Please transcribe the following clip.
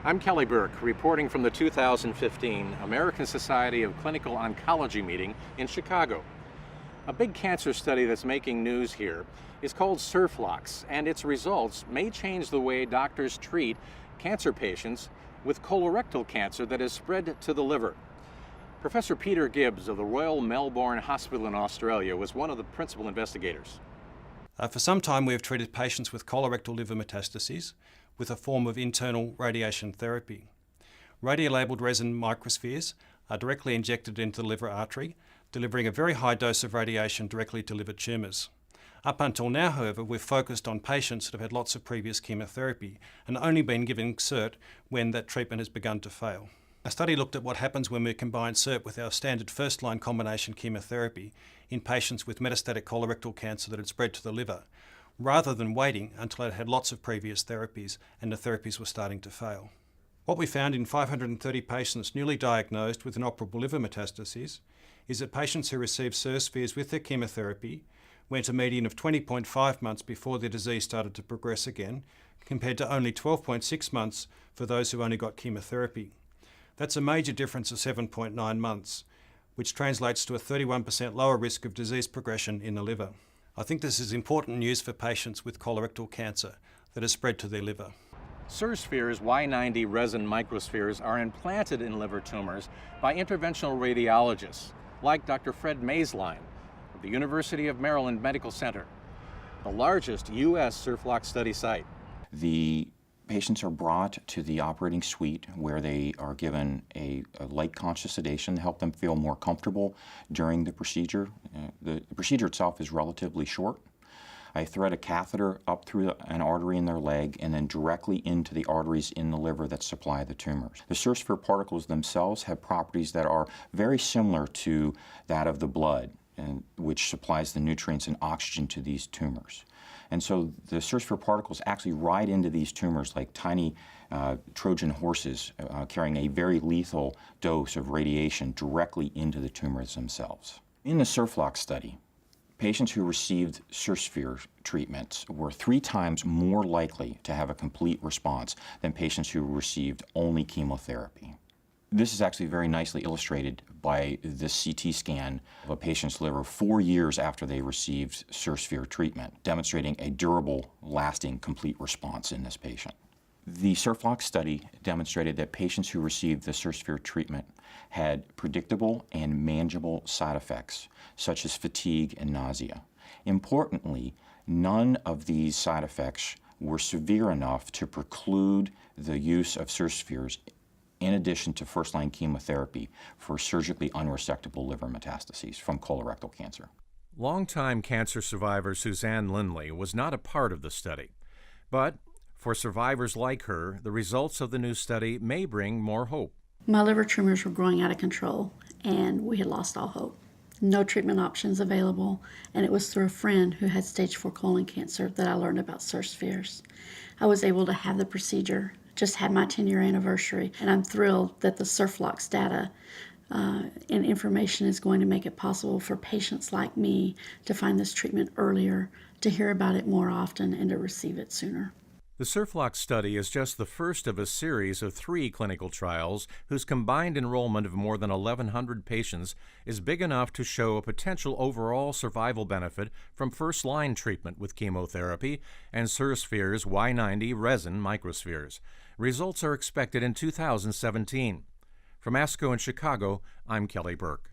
I'm Kelly Burke, reporting from the 2015 American Society of Clinical Oncology meeting in Chicago. A big cancer study that's making news here is called Sirflox, and its results may change the way doctors treat cancer patients with colorectal cancer that has spread to the liver. Professor Peter Gibbs of the Royal Melbourne Hospital in Australia was one of the principal investigators. For some time we have treated patients with colorectal liver metastases with a form of internal radiation therapy. Radiolabeled resin microspheres are directly injected into the liver artery, delivering a very high dose of radiation directly to liver tumours. Up until now, however, we've focused on patients that have had lots of previous chemotherapy and only been given SIRT when that treatment has begun to fail. A study looked at what happens when we combine SIRT with our standard first-line combination chemotherapy in patients with metastatic colorectal cancer that had spread to the liver, rather than waiting until it had lots of previous therapies and the therapies were starting to fail. What we found in 530 patients newly diagnosed with inoperable liver metastases is that patients who received Sirspheres with their chemotherapy went a median of 20.5 months before their disease started to progress again, compared to only 12.6 months for those who only got chemotherapy. That's a major difference of 7.9 months, which translates to a 31% lower risk of disease progression in the liver. I think this is important news for patients with colorectal cancer that has spread to their liver. Sirspheres Y90 resin microspheres are implanted in liver tumors by interventional radiologists like Dr. Fred Moeslein of the University of Maryland Medical Center, the largest U.S. Sirflox study site. The patients are brought to the operating suite where they are given a light conscious sedation to help them feel more comfortable during the procedure. The procedure itself is relatively short. I thread a catheter up through an artery in their leg and then directly into the arteries in the liver that supply the tumors. The Sirsphere particles themselves have properties that are very similar to that of the blood, which supplies the nutrients and oxygen to these tumors. And so the Sirsphere particles actually ride into these tumors like tiny Trojan horses carrying a very lethal dose of radiation directly into the tumors themselves. In the Sirflox study, patients who received Sirsphere treatments were 3 times more likely to have a complete response than patients who received only chemotherapy. This is actually very nicely illustrated by this CT scan of a patient's liver 4 years after they received Sirsphere treatment, demonstrating a durable, lasting, complete response in this patient. The Sirflox study demonstrated that patients who received the Sirsphere treatment had predictable and manageable side effects, such as fatigue and nausea. Importantly, none of these side effects were severe enough to preclude the use of Sirspheres in addition to first-line chemotherapy for surgically unresectable liver metastases from colorectal cancer. Longtime cancer survivor Suzanne Lindley was not a part of the study, but for survivors like her, the results of the new study may bring more hope. My liver tumors were growing out of control, and we had lost all hope. No treatment options available, and it was through a friend who had stage 4 colon cancer that I learned about Sirspheres. I was able to have the procedure, just had my 10-year anniversary, and I'm thrilled that the Sirflox data and information is going to make it possible for patients like me to find this treatment earlier, to hear about it more often, and to receive it sooner. The Sirflox study is just the first of a series of 3 clinical trials whose combined enrollment of more than 1,100 patients is big enough to show a potential overall survival benefit from first-line treatment with chemotherapy and Sirspheres Y90 resin microspheres. Results are expected in 2017. From ASCO in Chicago, I'm Kelly Burke.